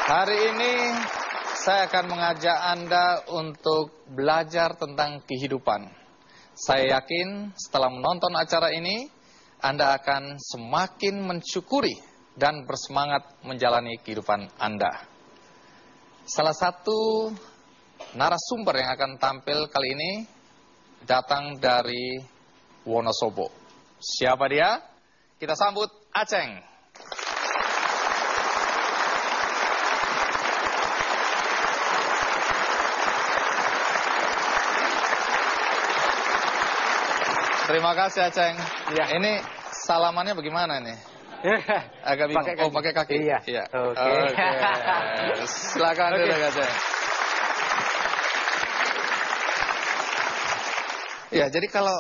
Hari ini saya akan mengajak Anda untuk belajar tentang kehidupan. Saya yakin setelah menonton acara ini, Anda akan semakin mensyukuri dan bersemangat menjalani kehidupan Anda. Salah satu narasumber yang akan tampil kali ini datang dari Wonosobo. Siapa dia? Kita sambut Aceng. Terima kasih Aceng. Ya. Ini salamannya bagaimana nih? Agak bingung. Pakai kaki. Pakai kaki. Iya. Iya. Oke. Silakan dulu Aceng. Ya, jadi kalau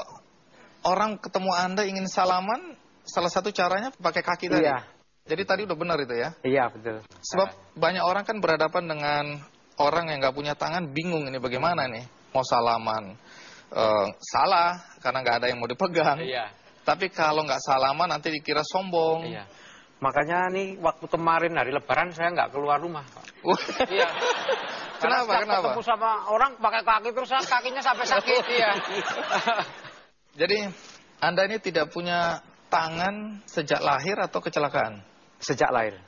orang ketemu Anda ingin salaman, salah satu caranya pakai kaki tadi. Iya. Jadi tadi udah benar itu ya? Iya, betul. Sebab banyak orang kan berhadapan dengan orang yang nggak punya tangan, bingung ini bagaimana nih mau salaman. Salah karena nggak ada yang mau dipegang. Iya. Tapi kalau nggak salaman nanti dikira sombong. Iya. Makanya nih waktu kemarin hari Lebaran saya nggak keluar rumah, Pak. Iya. Kenapa? Ketemu sama orang pakai kaki terus kakinya sampai sakit. Iya. Jadi Anda ini tidak punya tangan sejak lahir atau kecelakaan? Sejak lahir.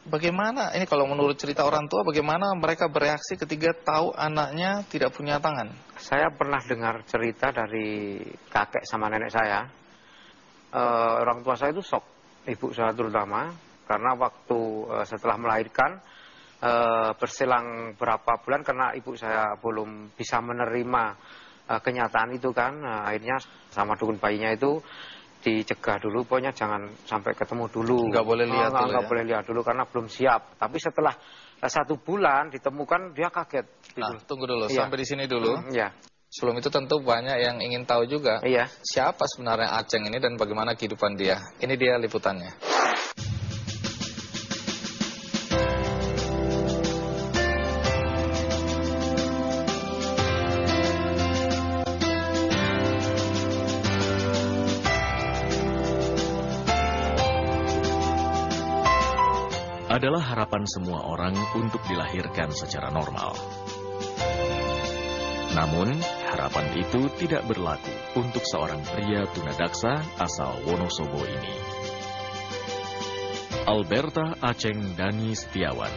Bagaimana, ini kalau menurut cerita orang tua, bagaimana mereka bereaksi ketika tahu anaknya tidak punya tangan? Saya pernah dengar cerita dari kakek sama nenek saya. Orang tua saya itu shock, ibu saya terutama, karena waktu setelah melahirkan, berselang berapa bulan karena ibu saya belum bisa menerima kenyataan itu kan, akhirnya sama dukun bayinya itu dicegah dulu, pokoknya jangan sampai ketemu dulu. Nggak boleh lihat dulu nggak ya? boleh lihat dulu karena belum siap. Tapi setelah 1 bulan ditemukan dia kaget. Gitu. Nah, tunggu dulu, Iya. sampai di sini dulu. Iya. Sebelum itu tentu banyak yang ingin tahu juga. Iya. Siapa sebenarnya Aceng ini dan bagaimana kehidupan dia. Ini dia liputannya. Adalah harapan semua orang untuk dilahirkan secara normal. Namun, harapan itu tidak berlaku untuk seorang pria tunadaksa asal Wonosobo ini. Alberta Aceng Dani Setiawan,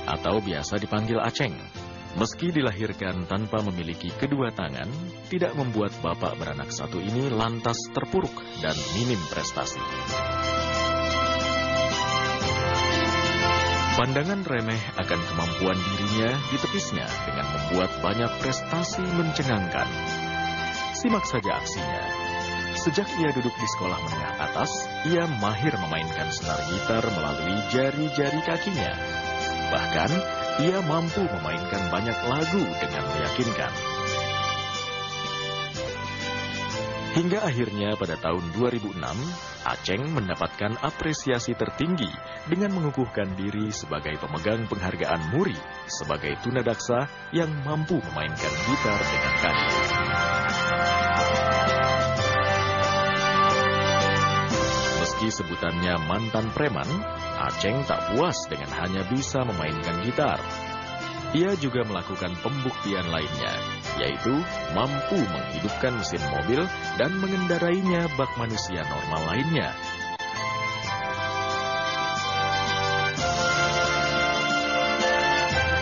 atau biasa dipanggil Aceng, meski dilahirkan tanpa memiliki kedua tangan, tidak membuat bapak beranak satu ini lantas terpuruk dan minim prestasi. Pandangan remeh akan kemampuan dirinya ditepisnya dengan membuat banyak prestasi mencengangkan. Simak saja aksinya. Sejak ia duduk di sekolah menengah atas, ia mahir memainkan senar gitar melalui jari-jari kakinya. Bahkan, ia mampu memainkan banyak lagu dengan meyakinkan. Hingga akhirnya pada tahun 2006, Aceng mendapatkan apresiasi tertinggi dengan mengukuhkan diri sebagai pemegang penghargaan MURI sebagai tunadaksa yang mampu memainkan gitar dengan kaki. Meski sebutannya mantan preman, Aceng tak puas dengan hanya bisa memainkan gitar. Ia juga melakukan pembuktian lainnya, yaitu mampu menghidupkan mesin mobil dan mengendarainya bak manusia normal lainnya.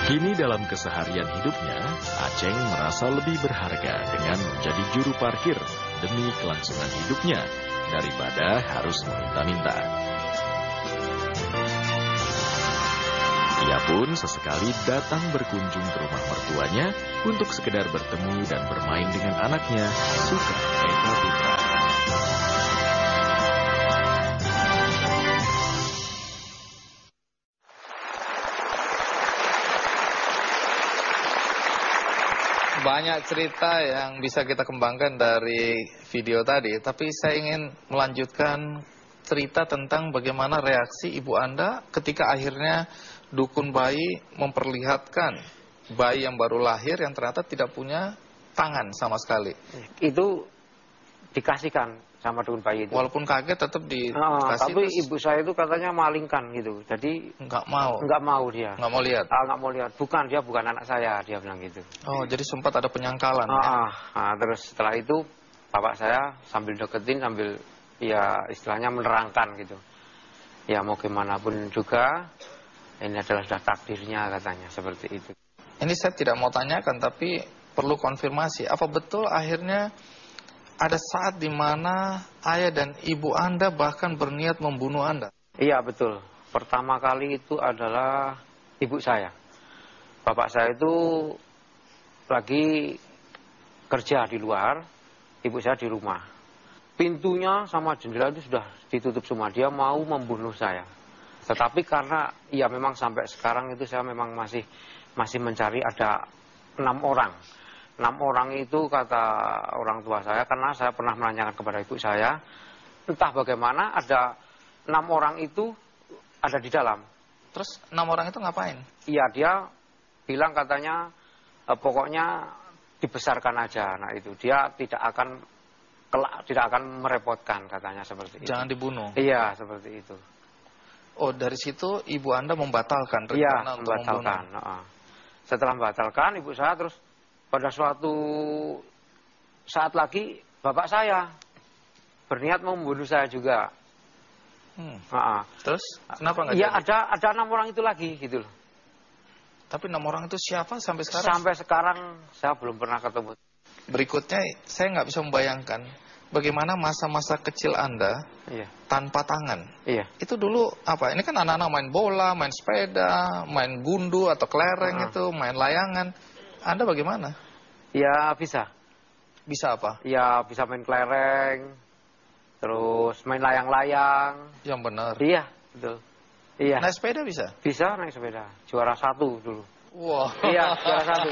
Kini dalam keseharian hidupnya, Aceng merasa lebih berharga dengan menjadi juru parkir demi kelangsungan hidupnya daripada harus meminta-minta. Ia pun sesekali datang berkunjung ke rumah mertuanya untuk sekedar bertemu dan bermain dengan anaknya, Suka Eka Putra. Banyak cerita yang bisa kita kembangkan dari video tadi, tapi saya ingin melanjutkan cerita tentang bagaimana reaksi ibu Anda ketika akhirnya dukun bayi memperlihatkan bayi yang baru lahir yang ternyata tidak punya tangan sama sekali. Itu dikasihkan sama dukun bayi itu. Walaupun kaget tetap dikasih. Tapi ibu saya itu katanya malingkan gitu. Jadi nggak mau. Nggak mau dia. Nggak mau lihat. Nggak mau lihat. Dia bukan anak saya, dia bilang gitu. Oh, jadi sempat ada penyangkalan. Ya? Nah, terus setelah itu bapak saya sambil deketin, sambil ya istilahnya menerangkan gitu. Ya mau gimana pun juga ini adalah sudah takdirnya katanya seperti itu. Ini saya tidak mau tanyakan tapi perlu konfirmasi. Apa betul akhirnya ada saat di mana ayah dan ibu Anda bahkan berniat membunuh Anda? Iya betul. Pertama kali itu adalah ibu saya. Bapak saya itu lagi kerja di luar, ibu saya di rumah. Pintunya sama jendela itu sudah ditutup semua. Dia mau membunuh saya. Tetapi karena ya memang sampai sekarang itu saya memang masih mencari ada 6 orang. 6 orang itu kata orang tua saya, karena saya pernah menanyakan kepada ibu saya, entah bagaimana ada 6 orang itu ada di dalam. Terus 6 orang itu ngapain? Iya, dia bilang katanya pokoknya dibesarkan aja. Nah itu dia tidak akan merepotkan katanya seperti itu. Jangan dibunuh. Iya, seperti itu. Oh, dari situ ibu Anda membatalkan rencana untuk membunuh. Setelah membatalkan, ibu saya terus pada suatu saat lagi bapak saya berniat membunuh saya juga. Terus kenapa nggak Iya, jadi? ada 6 orang itu lagi gitu loh. Tapi 6 orang itu siapa sampai sekarang? Sampai sekarang saya belum pernah ketemu. Berikutnya saya nggak bisa membayangkan bagaimana masa-masa kecil Anda tanpa tangan. Iya. Itu dulu apa? Ini kan anak-anak main bola, main sepeda, main gundu atau kelereng itu, main layangan. Anda bagaimana? Ya bisa. Bisa apa? Ya bisa main kelereng, terus main layang-layang. Yang benar. Iya, betul. Iya. Naik sepeda bisa? Bisa naik sepeda. Juara 1 dulu. Wow. Iya, juara 1.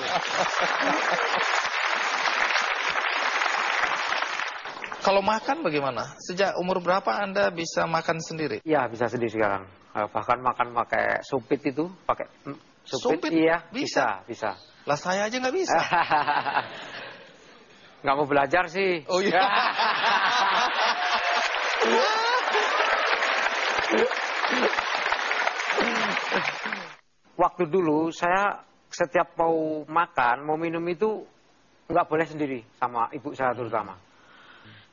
Kalau makan bagaimana? Sejak umur berapa Anda bisa makan sendiri? Iya, bisa sendiri sekarang. Bahkan makan pakai supit itu, pakai supit. Iya, bisa. Lah saya aja nggak bisa. Nggak mau belajar sih. Oh iya. Waktu dulu saya setiap mau makan, mau minum itu nggak boleh sendiri sama ibu saya terutama.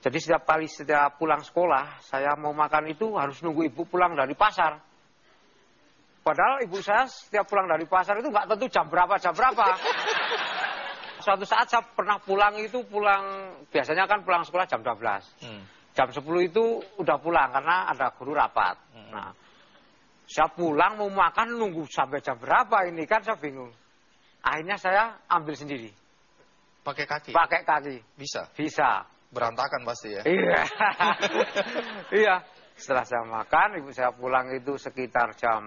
Jadi setiap pulang sekolah, saya mau makan itu harus nunggu ibu pulang dari pasar. Padahal ibu saya setiap pulang dari pasar itu nggak tentu jam berapa. Suatu saat saya pernah biasanya kan pulang sekolah jam 12. Jam 10 itu udah pulang karena ada guru rapat. Nah, saya pulang mau makan nunggu sampai jam berapa ini kan saya bingung. Akhirnya saya ambil sendiri. Pakai kaki? Pakai kaki. Bisa? Bisa. Berantakan pasti ya? Iya. Iya. Setelah saya makan, ibu saya pulang itu sekitar jam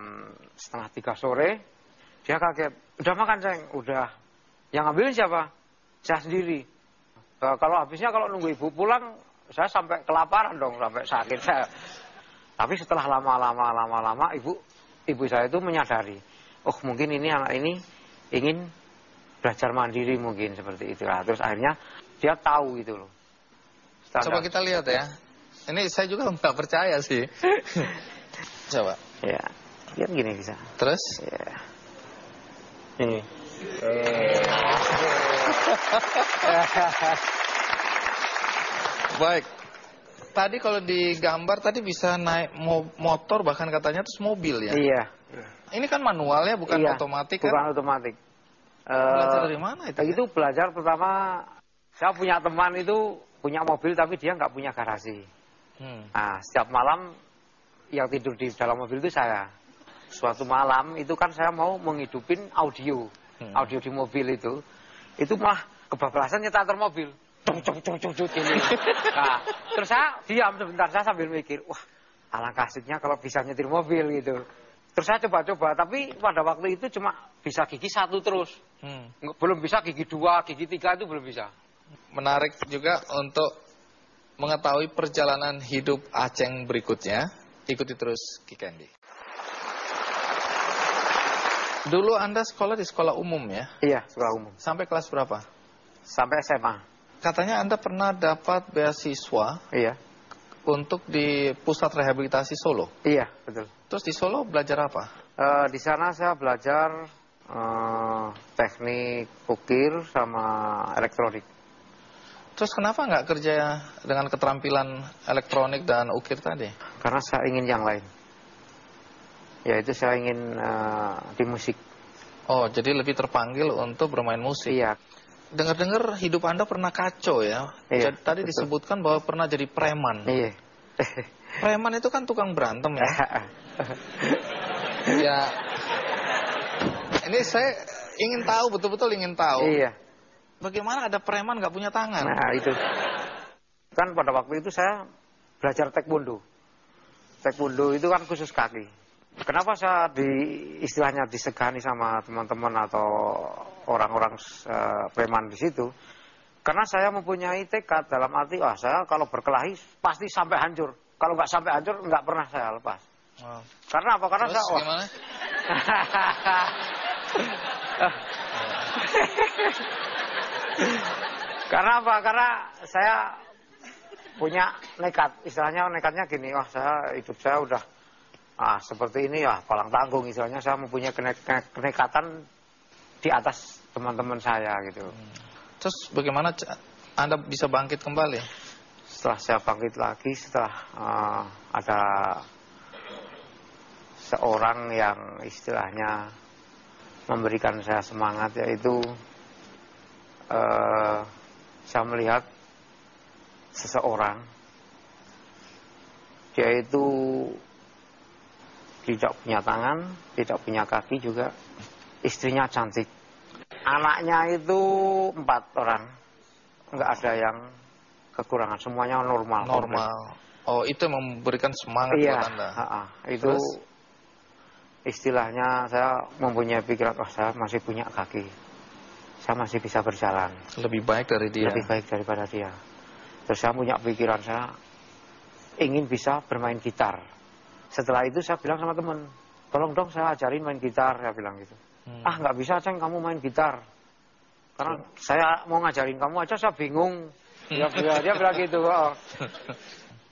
2:30 sore. Dia kaget. Udah makan, Ceng? Udah. Yang ngambilin siapa? Saya sendiri. Kalau nunggu ibu pulang, saya sampai kelaparan dong, sampai sakit saya. Tapi setelah lama-lama ibu saya itu menyadari. Oh mungkin ini anak ini ingin belajar mandiri mungkin seperti itu. Nah, terus akhirnya dia tahu gitu loh. Coba kita lihat ya. Ini saya juga nggak percaya sih. Coba. Ya, lihat gini bisa. Terus? Ya. Ini. Baik. Tadi kalau digambar tadi bisa naik motor bahkan katanya terus mobil ya? Iya. Ini kan manual ya, bukan otomatis kan? Bukan otomatis. Belajar dari mana itu? Itu belajar pertama, saya punya teman itu punya mobil tapi dia nggak punya garasi. Nah, setiap malam yang tidur di dalam mobil itu saya. Suatu malam itu kan saya mau menghidupin audio di mobil itu malah kebablasan nyetar mobil. Gini. Nah, terus saya diam sebentar, saya sambil mikir, wah alangkah asiknya kalau bisa nyetir mobil gitu. Terus saya coba-coba, tapi pada waktu itu cuma bisa gigi 1 terus. Belum bisa gigi 2, gigi 3 itu belum bisa. Menarik juga untuk mengetahui perjalanan hidup Aceng berikutnya. Ikuti terus Ki Candy. Dulu Anda sekolah di sekolah umum ya? Iya, sekolah umum. Sampai kelas berapa? Sampai SMA. Katanya Anda pernah dapat beasiswa. Iya. untuk di pusat rehabilitasi Solo. Iya, betul. Terus di Solo belajar apa? Di sana saya belajar teknik ukir sama elektronik. Terus kenapa nggak kerja dengan keterampilan elektronik dan ukir tadi? Karena saya ingin yang lain. Yaitu saya ingin di musik. Oh, jadi lebih terpanggil untuk bermain musik. Iya. Dengar-dengar hidup Anda pernah kacau ya. Iya, Tadi betul. disebutkan bahwa pernah jadi preman. Iya. Preman itu kan tukang berantem ya. Ya. Ini saya ingin tahu, betul-betul ingin tahu. Iya. Bagaimana ada preman nggak punya tangan? Nah, itu. Kan pada waktu itu saya belajar taekwondo. Taekwondo itu kan khusus kaki. Kenapa saya istilahnya disegani sama teman-teman atau orang-orang preman di situ? Karena saya mempunyai tekad dalam arti, saya kalau berkelahi pasti sampai hancur. Kalau nggak sampai hancur, nggak pernah saya lepas. Wow. Karena apa? Karena Terus saya... gimana? Karena apa? Karena saya punya nekat. Istilahnya nekatnya gini, saya hidup saya udah seperti ini ya, palang tanggung. Istilahnya saya mempunyai kenekatan di atas teman-teman saya gitu. Terus bagaimana Anda bisa bangkit kembali? Setelah saya bangkit lagi, setelah ada seorang yang istilahnya memberikan saya semangat, yaitu saya melihat seseorang, dia itu tidak punya tangan, tidak punya kaki juga, istrinya cantik, anaknya itu 4 orang, nggak ada yang kekurangan, semuanya normal. Oh, itu yang memberikan semangat iya, buat Anda. Itu terus, istilahnya saya mempunyai pikiran, saya masih punya kaki, saya masih bisa berjalan. Lebih baik dari dia. Lebih baik daripada dia. Terus saya punya pikiran, saya ingin bisa bermain gitar. Setelah itu saya bilang sama teman, tolong dong saya ajarin main gitar, saya bilang gitu. Nggak bisa Ceng, kamu main gitar. Karena saya mau ngajarin kamu aja saya bingung. Dia bilang gitu.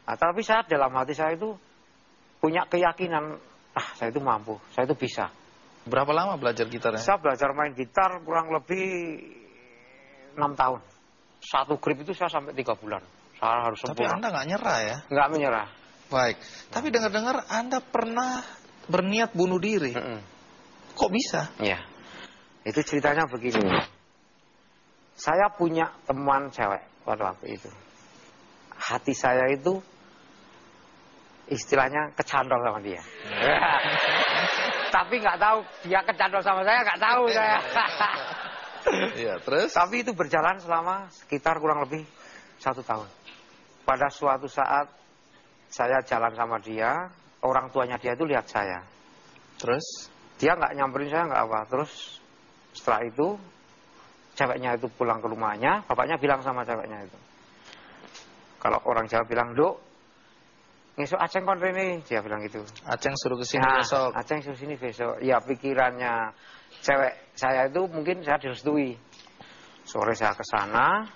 Tapi saya dalam hati saya itu punya keyakinan, saya itu mampu, saya itu bisa. Berapa lama belajar gitarnya? Saya belajar main gitar kurang lebih 6 tahun. 1 grip itu saya sampai 3 bulan. Saya harus sempurna. Tapi Anda nggak nyerah ya? Nggak menyerah. Baik. Tapi dengar-dengar Anda pernah berniat bunuh diri. Kok bisa? Iya. Itu ceritanya begini. Saya punya teman cewek pada waktu itu. Hati saya itu istilahnya kecantol sama dia. Tapi nggak tahu dia kecantol sama saya, nggak tahu saya. Iya, terus? Tapi itu berjalan selama sekitar kurang lebih 1 tahun. Pada suatu saat saya jalan sama dia, orang tuanya dia itu lihat saya. Terus? Dia nggak nyamperin saya, nggak apa. Terus setelah itu ceweknya itu pulang ke rumahnya, bapaknya bilang sama ceweknya itu, kalau orang Jawa bilang, Duk, ngesuk Aceng kon rene, dia bilang gitu. Aceng suruh kesini besok. Aceng suruh sini besok. Ya pikirannya cewek saya itu mungkin saya direstui. Sore saya ke sana,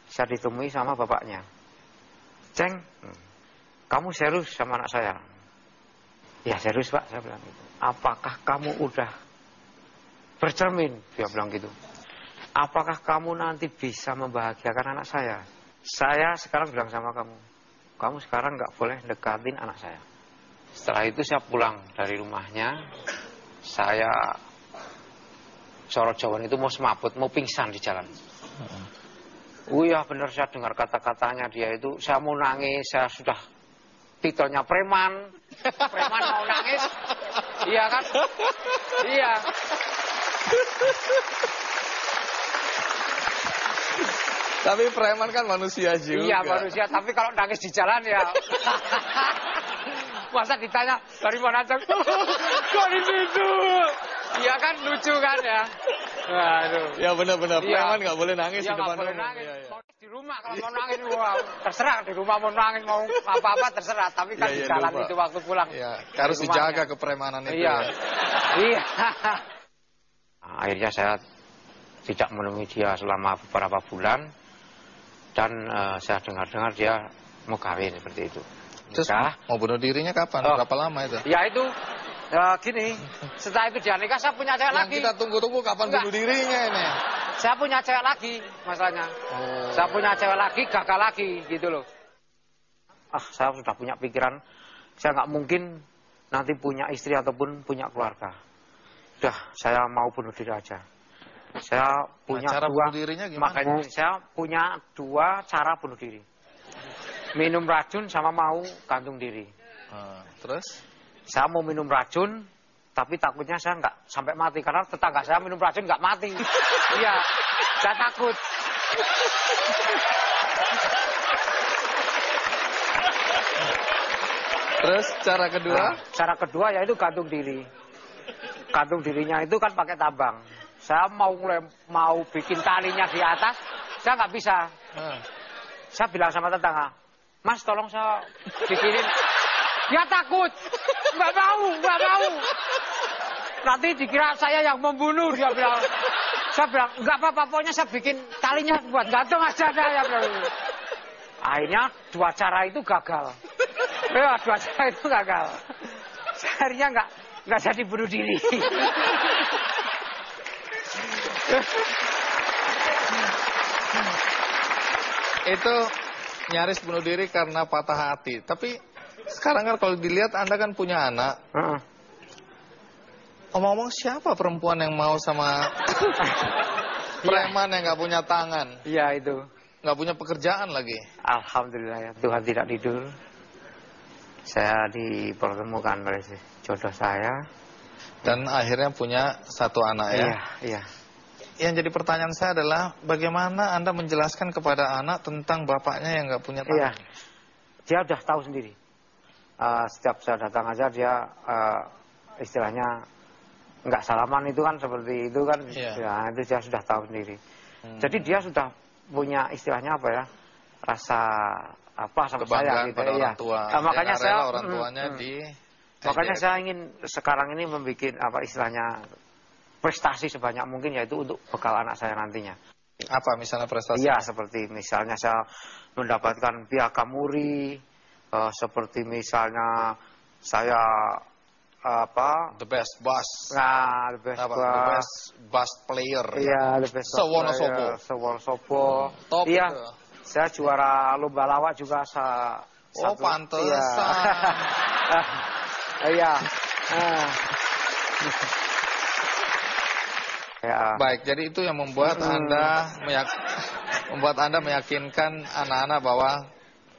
saya ditemui sama bapaknya. Ceng, kamu serius sama anak saya? Ya serius Pak, saya bilang gitu. Apakah kamu udah bercermin? Dia bilang gitu. Apakah kamu nanti bisa membahagiakan anak saya? Saya sekarang bilang sama kamu, kamu sekarang nggak boleh dekatin anak saya. Setelah itu saya pulang dari rumahnya, saya sorot jawan itu mau semaput, mau pingsan di jalan. Ya benar, saya dengar kata-katanya dia itu, saya mau nangis, saya sudah titelnya preman mau nangis, iya kan? Iya. Tapi preman kan manusia juga. Iya manusia, tapi kalau nangis di jalan ya. Masa ditanya dari mana Ceng? Kok di situ? Iya kan, lucu kan ya. Waduh. Ya benar-benar, Iya. preman nggak boleh nangis Iya, di depan nggak boleh umum. nangis. Iya, iya. Mau di rumah kalau mau nangis, terserah di rumah mau nangis mau apa-apa terserah. Tapi kan Iya, di iya, jalan lupa. itu waktu pulang. Iya, harus di rumahnya. dijaga kepremanan itu. Iya. Ya. Iya. Akhirnya saya tidak menemui dia selama beberapa bulan dan saya dengar-dengar dia mau kawin seperti itu. Terus mau bunuh dirinya kapan? Berapa lama itu? Ya itu, gini, setelah itu dia nikah saya punya cewek lagi. Kita tunggu-tunggu kapan bunuh dirinya ini. Saya punya cewek lagi masalahnya. Saya punya cewek lagi, gagal lagi gitu loh. Saya sudah punya pikiran, saya nggak mungkin nanti punya istri ataupun punya keluarga. Udah, saya mau bunuh diri aja. Saya punya cara dua, bunuh dirinya gimana? Makanya saya punya 2 cara bunuh diri. Minum racun sama mau gantung diri. Terus? Saya mau minum racun, tapi takutnya saya nggak sampai mati. Karena tetangga saya minum racun nggak mati. Iya, saya takut. Terus cara kedua? Cara kedua yaitu gantung diri. Gantung dirinya itu kan pakai tambang. Saya mau bikin talinya di atas, saya nggak bisa. Saya bilang sama tetangga, Mas tolong saya bikinin. Dia takut, nggak mau. Nanti dikira saya yang membunuh, dia bilang. Saya bilang, nggak apa-apa, pokoknya saya bikin talinya buat gantung aja. Akhirnya 2 cara itu gagal. Ya, 2 cara itu gagal. Akhirnya nggak jadi bunuh diri. Itu nyaris bunuh diri karena patah hati. Tapi sekarang kan kalau dilihat Anda kan punya anak. Omong-omong siapa perempuan yang mau sama preman yang nggak punya tangan? Iya itu. Nggak punya pekerjaan lagi. Alhamdulillah ya, Tuhan tidak tidur. Saya dipertemukan oleh jodoh saya. Dan akhirnya punya 1 anak ya? Iya. Yang jadi pertanyaan saya adalah bagaimana Anda menjelaskan kepada anak tentang bapaknya yang nggak punya tangan? Iya, dia udah tahu sendiri. Setiap saya datang aja dia istilahnya nggak salaman itu kan seperti itu kan, ya itu dia sudah tahu sendiri. Jadi dia sudah punya istilahnya apa ya, rasa apa sama saya gitu pada orang tua. Makanya saya orang tuanya makanya saya ingin sekarang ini membuat apa istilahnya prestasi sebanyak mungkin, yaitu untuk bekal anak saya nantinya. Apa misalnya prestasi? Iya, seperti misalnya saya mendapatkan piagam muri, seperti misalnya saya the best bass. Nah, the best bass player. Iya, the best Sewonosobo. Top. Iya. Saya juara lomba lawak juga pantesan. Iya. Baik, jadi itu yang membuat Anda meyakinkan anak-anak bahwa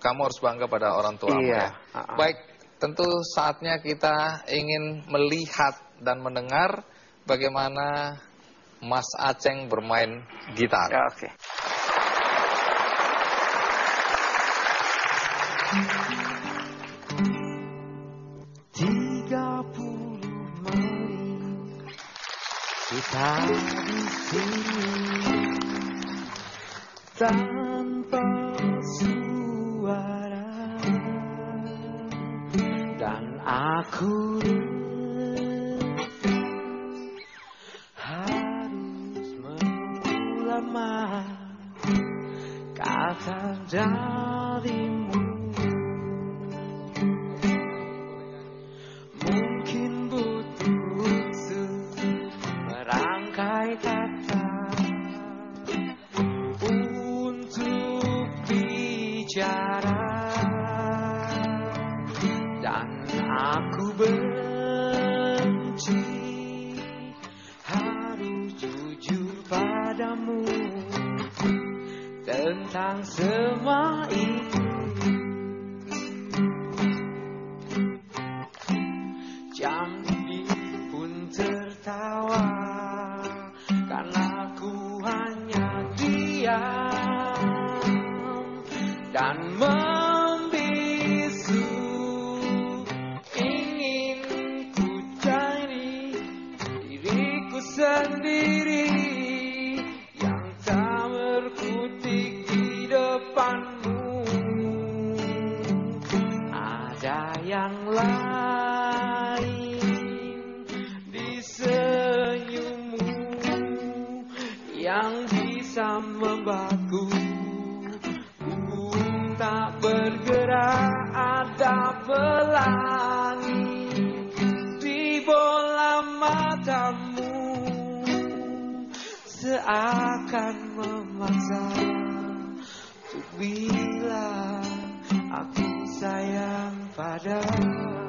kamu harus bangga pada orang tua. Iya. Baik, tentu saatnya kita ingin melihat dan mendengar bagaimana Mas Aceng bermain gitar. Ya, oke. Kita di sini tanpa suara, dan aku harus mengulang kata darimu. Mungkin butuh merangkai kata untuk bicara, dan aku benci harus jujur padamu tentang semua itu. Jam pun tertawa karena ku hanya diam dan membisu. Ingin ku cari diriku sendiri yang tak berkutik di depanmu. Ada yang lain di senyummu yang bisa membuatku tak bergerak. Ada seakan memaksa untuk bilang aku sayang padamu.